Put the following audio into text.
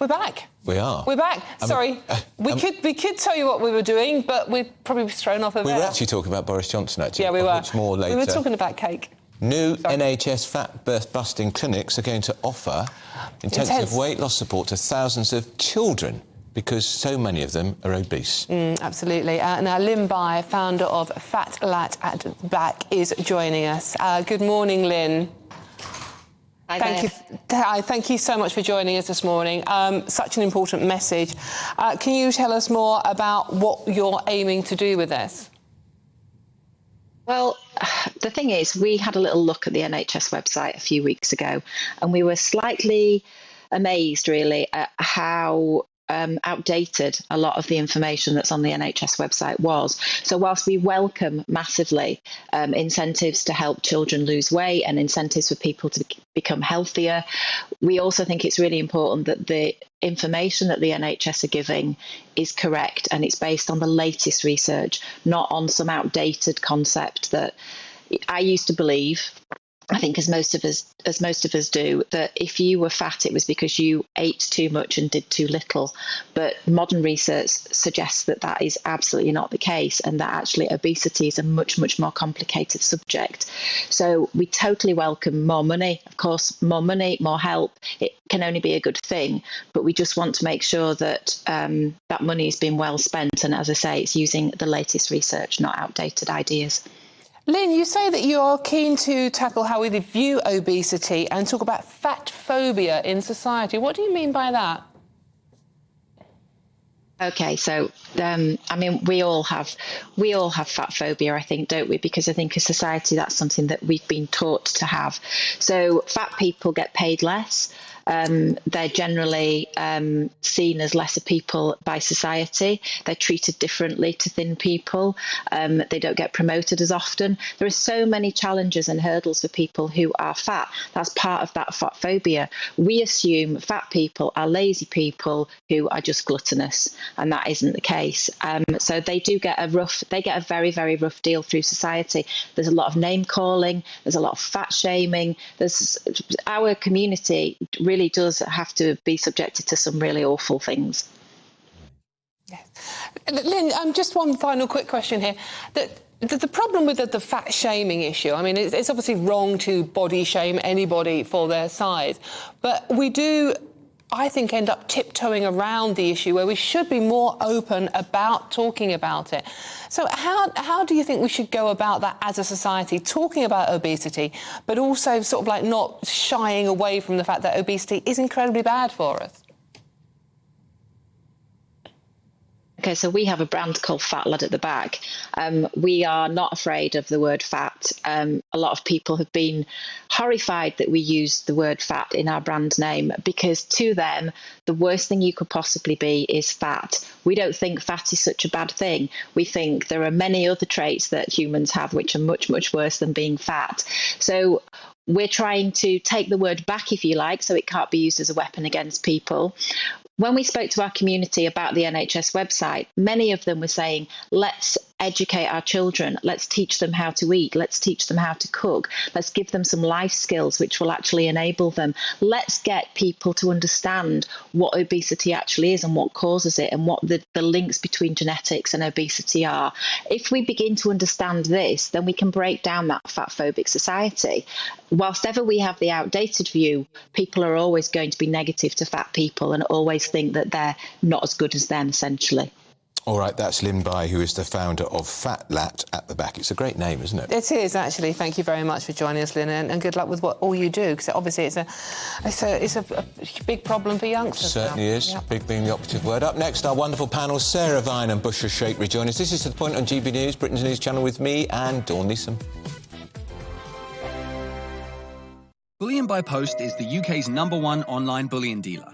We're back. We are. We're back. Sorry. We could tell you what we were doing, but we'd probably be thrown off of We were actually talking about Boris Johnson, actually. Yeah, we were. Much more later. We were talking about cake. New NHS fat-busting clinics are going to offer intensive weight loss support to thousands of children because so many of them are obese. Absolutely. Now, Lynn Bai, founder of Fat Lat at the Back, is joining us. Good morning, Lynn. Thank you so much for joining us this morning. Such an important message. Can you tell us more about what you're aiming to do with this? Well, the thing is, we had a little look at the NHS website a few weeks ago, and we were slightly amazed, really, at how outdated a lot of the information that's on the NHS website was. So whilst we welcome massively incentives to help children lose weight and incentives for people to become healthier, we also think it's really important that the information that the NHS are giving is correct and it's based on the latest research, not on some outdated concept that I used to believe. I think as most of us do, that if you were fat, it was because you ate too much and did too little. But modern research suggests that that is absolutely not the case, and that actually obesity is a much, much more complicated subject. So we totally welcome more money. Of course, more money, more help, it can only be a good thing. But we just want to make sure that that money is being well spent. And as I say, it's using the latest research, not outdated ideas. Lynn, you say that you are keen to tackle how we view obesity and talk about fat phobia in society. What do you mean by that? Okay, so I mean, we all have fat phobia, I think, don't we? Because I think as society, that's something that we've been taught to have. So fat people get paid less. They're generally seen as lesser people by society. They're treated differently to thin people. They don't get promoted as often. There are so many challenges and hurdles for people who are fat. That's part of that fat phobia. We assume fat people are lazy people who are just gluttonous, and that isn't the case. So they do get a very, very rough deal through society. There's a lot of name calling. There's a lot of fat shaming. Our community really does have to be subjected to some really awful things. Yes. Lynn, just one final quick question here. The problem with the fat shaming issue, I mean, it's obviously wrong to body shame anybody for their size, but we do, I think, end up tiptoeing around the issue where we should be more open about talking about it. So how do you think we should go about that as a society, talking about obesity, but also sort of like not shying away from the fact that obesity is incredibly bad for us? Okay, so we have a brand called Fat Lad at the Back. We are not afraid of the word fat. A lot of people have been horrified that we use the word fat in our brand name because to them, the worst thing you could possibly be is fat. We don't think fat is such a bad thing. We think there are many other traits that humans have which are much, much worse than being fat. So we're trying to take the word back, if you like, so it can't be used as a weapon against people. When we spoke to our community about the NHS website, many of them were saying, let's educate our children, let's teach them how to eat, let's teach them how to cook, let's give them some life skills which will actually enable them. Let's get people to understand what obesity actually is and what causes it and what the links between genetics and obesity are. If we begin to understand this, then we can break down that fat phobic society. Whilst ever we have the outdated view, people are always going to be negative to fat people and always think that they're not as good as them, essentially. All right, that's Lynn Bai, who is the founder of Fat Lat at the Back. It's a great name, isn't it? It is, actually. Thank you very much for joining us, Lynn, and good luck with all you do, because obviously it's a big problem for youngsters. It certainly is. Yep. Big being the operative word. Up next, our wonderful panel, Sarah Vine and Bushra Sheikh rejoin us. This is To The Point on GB News, Britain's news channel, with me and Dawn Neeson. Bullion by Post is the UK's #1 online bullion dealer.